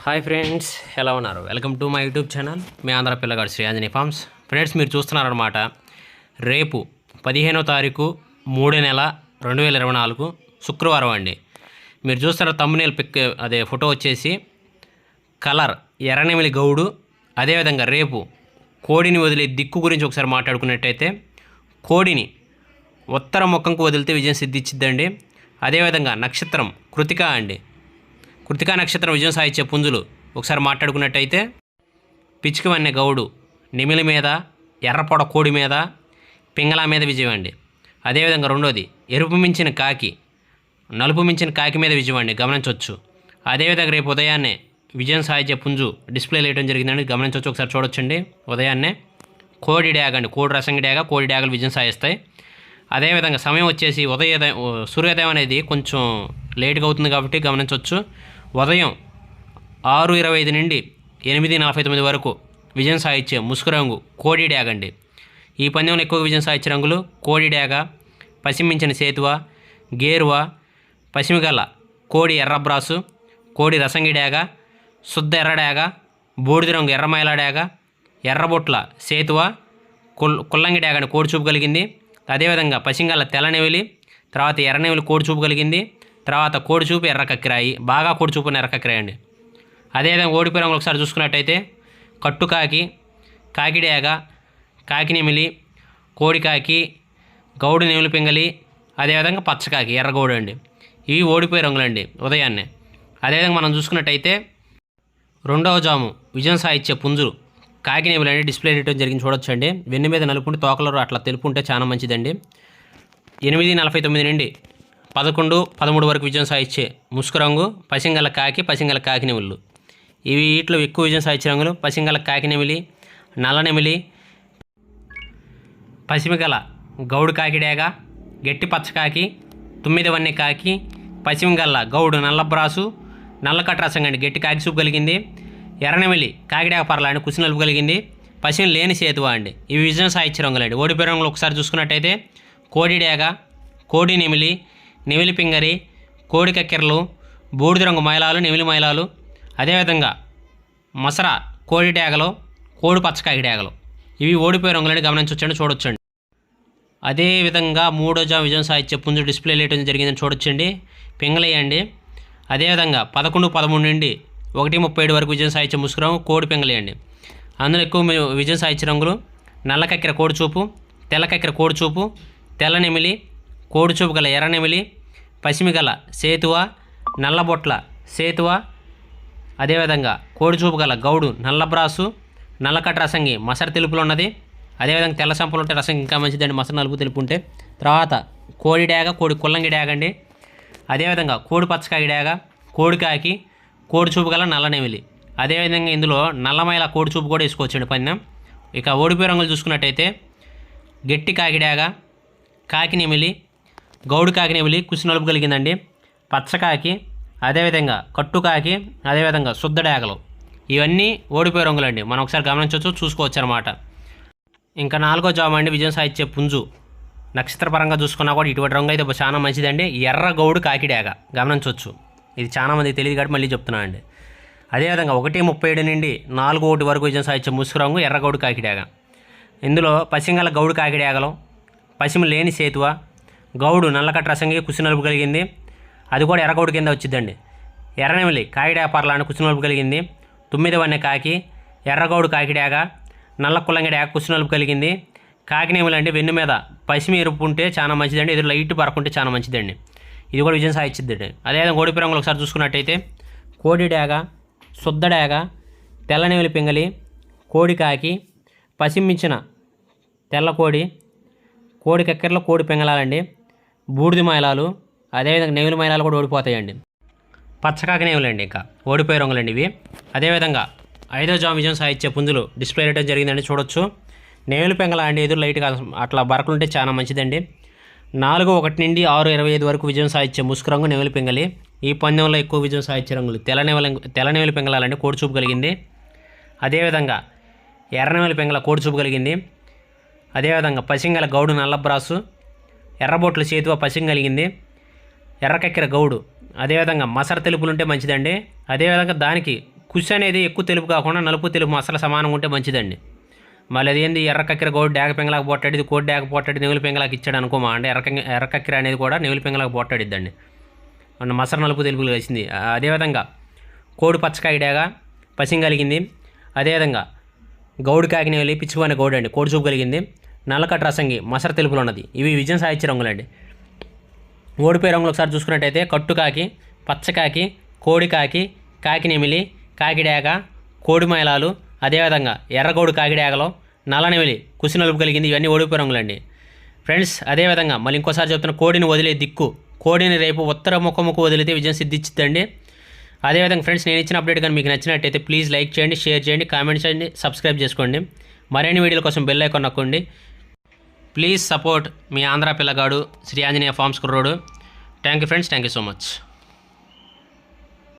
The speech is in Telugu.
హాయ్ ఫ్రెండ్స్, ఎలా ఉన్నారు? Welcome to my YouTube channel. మీ ఆంధ్ర పిల్లగాడు శ్రీ ఆంజనేయ ఫార్మ్స్. ఫ్రెండ్స్, మీరు చూస్తున్నారనమాట. రేపు 15వ తారీఖు 3వ నెల 2024 శుక్రవారం అండి. మీరు చూస్తున్న థంబ్నెయిల్ పిక్, అదే ఫోటో వచ్చేసి కలర్ ఎర్రనెమిలి గౌడు. అదేవిధంగా రేపు కోడిని వదిలే దిక్కు గురించి ఒకసారి మాట్లాడుకున్నట్టయితే, కోడిని ఉత్తర ముఖంకు వదిలితే విజయం సిద్ధించిద్దండి. అదేవిధంగా నక్షత్రం కృతిక అండి. కృతికా నక్షత్రం విజయం సాధించే పుంజులు ఒకసారి మాట్లాడుకున్నట్టయితే, పిచ్చికవన్నె గౌడు నెమిలి మీద, ఎర్రపొడ కోడి మీద, పింగళ మీద విజయం అండి. అదేవిధంగా రెండోది ఎరుపు మించిన కాకి, నలుపు మించిన కాకి మీద విజయం అండి, గమనించవచ్చు. అదేవిధంగా రేపు ఉదయాన్నే విజయం సాధించే పుంజు డిస్ప్లేలో వేయడం జరిగిందండి, గమనించవచ్చు. ఒకసారి చూడొచ్చండి. ఉదయాన్నే కోడి డ్యాగ అండి, కోడి రసంగి డ్యాగ, కోడి డ్యాగలు విజయం సాధిస్తాయి. అదేవిధంగా సమయం వచ్చేసి సూర్యోదయం అనేది కొంచెం లేట్గా అవుతుంది కాబట్టి గమనించవచ్చు. ఉదయం 6:25 నుండి 8:49 వరకు విజయం సాధించే ముసుగు రంగు కోడి డ్యాగ అండి. ఈ పందెంలో ఎక్కువ విజయం సాధించే రంగులు కోడి డ్యాగ, పసిమించిన సేతువ, గేరువ, పసిమిగల్ల కోడి ఎర్రబ్రాసు, కోడి రసంగి డ్యాగ, శుద్ధ ఎర్ర డ్యాగ, బూడిద రంగు ఎర్రమైల డ్యాగ, ఎర్రబొట్ల సేతువ, కుల్లంగి డ్యాగ అని కోడి చూపు కలిగింది. అదేవిధంగా పసింగల్ల తెల్లనెవిలి, తర్వాత ఎర్రనెవిలి కోడి చూపు కలిగింది. తర్వాత కోడి చూపు ఎర్ర కక్కిరాయి, బాగా కోడి చూపు ఎర్ర కక్కిరాయి అండి. అదేవిధంగా ఓడిపోయిన రంగులు ఒకసారి చూసుకున్నట్టయితే, కట్టుకాకి, కాకిడేగ, కాకినెమిలి, కోడికాకి, గౌడు నెమిలి పింగలి, అదేవిధంగా పచ్చకాకి ఎర్రగౌడు అండి. ఇవి ఓడిపోయే రంగులండి ఉదయాన్నే. అదేవిధంగా మనం చూసుకున్నట్టయితే, రెండవ జాము విజయం సాధించే పుంజులు కాకినెమిలి అండి. డిస్ప్లే చేయడం జరిగింది, చూడొచ్చండి. వెన్ను మీద నలుపుంటే తోకలరు అట్లా తెలుపుంటే చాలా మంచిదండి. 8:49 నుండి 11:13 వరకు విజయం సాధించే ముసుగు రంగు పసింగల కాకి, పసింగల కాకినెమిళ్ళు. ఇవి వీటిలో ఎక్కువ విజయం సాధించే రంగులు పసింగల కాకినెమిలి, నల్లనెమిలి, పసిమిగల గౌడు కాకిడేగ, గట్టి పచ్చకాకి, తుమ్మిదవన్నె కాకి, పసిమిగల్ల గౌడు నల్లబ్రాసు, నల్లకట్ట రసంగండి గట్టి కాకి సూపు కలిగింది. ఎర్రనెమిలి కాకిడేగ పర్లాండి కుసి నలుపు కలిగింది. పసిమి లేని సేతువ అండి. ఇవి విజయం సాధించే రంగులండి. ఓడిపోయే రంగులు ఒకసారి చూసుకున్నట్టయితే, కోడి డేగ, కోడి నెమిలి, నెమిలి పింగరి, కోడి కక్కెరలు, బూడిద రంగు మైలాలు, నెమిలి మైలాలు, అదేవిధంగా మసర కోడి డేగలు, కోడి పచ్చకాకి డేగలు. ఇవి ఓడిపోయే రంగులని గమనించవచ్చండి, చూడొచ్చండి. అదేవిధంగా మూడో జాము విజయం సాధించే పుంజు డిస్ప్లే వేయడం జరిగిందని చూడొచ్చండి, పింగళయ్యండి. అదేవిధంగా 11:13 నుండి 1:37 వరకు విజయం సాధించే ముసుగు రంగు కోడి పింగళయ్యండి. అందులో ఎక్కువ విజయం సాధించే రంగులు నల్ల కక్కెర కోడి చూపు, తెల్ల కక్కెర కోడి చూపు, తెల్ల నెమిలి, కోడి చూపు గల ఎర్రనెమిలి, పసిమిగల సేతువ, నల్లబొట్ల సేతువ, అదేవిధంగా కోడి చూపు గల గౌడు నల్లబ్రాసు, నల్లకట్ట రసంగి మసర తెలుపులో ఉన్నది. అదేవిధంగా తెల్ల సంపలు ఉంటే రసం ఇంకా మంచిదండి, మసర నలుపు తెలుపు ఉంటే. తర్వాత కోడి డ్యాగ, కోడి కుల్లంగి డ్యాగ అండి. అదేవిధంగా కోడి పచ్చకాకి డ్యాగ, కోడికాకి, కోడి చూపు గల నల్లనెమిలి. అదేవిధంగా ఇందులో నల్లమైల కోడి చూపు కూడా వేసుకోవచ్చండి పందెం. ఇక ఓడిపోయే రంగులు చూసుకున్నట్టయితే, గట్టి కాకి డ్యాగ, కాకినెమిలి, గౌడు కాకినెమిలి కుసి నలుపు కలిగిందండి, పచ్చకాకి, అదేవిధంగా కట్టుకాకి, అదేవిధంగా శుద్ధ డ్యాగలు. ఇవన్నీ ఓడిపోయే రంగులండి. మనం ఒకసారి గమనించవచ్చు, చూసుకోవచ్చు అనమాట. ఇంకా నాలుగో జాము అండి విజయం సాధించే పుంజు నక్షత్రపరంగా చూసుకున్నా కూడా ఇటువంటి రంగు అయితే చాలా మంచిదండి. ఎర్ర గౌడు కాకి డ్యాగ గమనించవచ్చు. ఇది చాలామందికి తెలియదు కాబట్టి మళ్ళీ చెప్తున్నాను అండి. అదేవిధంగా 1:37 నుండి 4:1 వరకు విజయం సాధించే ముసుగు రంగు ఎర్రగౌడు కాకి డ్యాగ. ఇందులో పసింగల గౌడు కాకి డ్యాగలు, పసిమి లేని సేతువ, గౌడు నల్లకట్ట రసంగి కుసి నలుపు కలిగింది. అది కూడా ఎర్రగౌడు కింద వచ్చిందండి. ఎర్రనెమిలి కాకిడా పర్లాని కుసి నలుపు కలిగింది. 9వన్నె కాకి, ఎర్రగౌడు కాకిడాగ, నల్ల కుల్లంగి డ్యాగ కుసి నలుపు కలిగింది. కాకినెమిలి అంటే వెన్ను మీద పసిమి ఎరుపు ఉంటే చాలా మంచిదండి, ఎదురు లైట్ పరకుంటే చాలా మంచిదండి. ఇది కూడా విజయం సాధించిద్దండి. అదేవిధంగా ఓడిపోయే రంగులు ఒకసారి చూసుకున్నట్టయితే, కోడి డ్యాగ, శుద్ధ డ్యాగ, తెల్లనెమిలి పింగలి, కోడి కాకి, పసిమించిన తెల్ల కోడి, కోడి కక్కెరలో కోడి పింగళాలండి, బూడిద మైలాలు, అదేవిధంగా నెమిలి మైలాలు కూడా ఓడిపోతాయండి. పచ్చకాకి నెమిలండి ఇంకా ఓడిపోయే రంగులండి ఇవి. అదేవిధంగా 5వ జాము విజయం సాధించే పుంజులు డిస్ప్లే చేయడం జరిగిందండి, చూడొచ్చు. నెమిలి పింగళ అండి, ఎదురు లైట్గా అట్లా బరకలుంటే చాలా మంచిదండి. 4:1 నుండి 6:25 వరకు విజయం సాధించే ముసుగు రంగు నెమిలి పింగలి. ఈ పందెంలో ఎక్కువ విజయం సాధించే రంగులు తెల్లనెమిలి పింగళాలండి, కోడి చూపు కలిగింది. అదేవిధంగా ఎర్రనెమిలి పింగళ కోడి చూపు కలిగింది. అదేవిధంగా పసింగల గౌడు నల్లబ్రాసు, ఎర్రబొట్ల చేతువ పసింగ కలిగింది. ఎర్రకక్కెర గౌడు, అదేవిధంగా మసర తెలుపులుంటే మంచిదండి. అదేవిధంగా దానికి కుష్ అనేది ఎక్కువ తెలుపు కాకుండా నలుపు తెలుపు మసల సమానంగా ఉంటే మంచిదండి. మళ్ళీ అదేంది ఎర్ర కక్కెర గౌడు డేగ పెంగలాగా పోట్టాడు, ఇది కోడి డేగ పోట్టాడు, నెవులు పెంగలాకి ఇచ్చాడు అనుకోమా అంటే ఎర్ర కక్కెర అనేది కూడా నెవులు పెంగలాగా పోట్టాడిద్దండి. మన మసర నలుపు తెలుపులు కలిసింది. అదేవిధంగా కోడి పచ్చకాయ డేగ పసిం కలిగింది. అదేవిధంగా గౌడు కాకి నెవలి పిచ్చిపోయిన గౌడు అండి కోడి చూపు కలిగింది. నల్లకట్ట రసంగి మసర తెలుపులు ఉన్నది. ఇవి విజయం సాధించే రంగులండి. ఓడిపోయే రంగులు ఒకసారి చూసుకున్నట్టయితే కట్టుకాకి, పచ్చకాకి, కోడికాకి, కాకినెమిలి, కాకిడేగ, కోడి మైలాలు, అదేవిధంగా ఎర్రగౌడు కాకిడేగలో నల్లనెమిలి కుసి నలుపు కలిగింది. ఇవన్నీ ఓడిపోయే రంగులండి ఫ్రెండ్స్. అదేవిధంగా మళ్ళీ ఇంకోసారి చెప్తున్న కోడిని వదిలే దిక్కు, కోడిని రేపు ఉత్తర ముఖముకు వదిలితే విజయం సిద్ధించిద్దండి. అదేవిధంగా ఫ్రెండ్స్ నేను ఇచ్చిన అప్డేట్ కానీ మీకు నచ్చినట్టయితే ప్లీజ్ లైక్ చేయండి, షేర్ చేయండి, కామెంట్ చేయండి, సబ్స్క్రైబ్ చేసుకోండి. మరిన్ని వీడియోల కోసం బెల్ ఐకాన్ నొక్కండి. ప్లీజ్ సపోర్ట్ మీ ఆంధ్ర పిల్లగాడు శ్రీ ఆంజనేయ ఫార్మ్స్ కుర్రోడు. Thank you friends, thank you so much.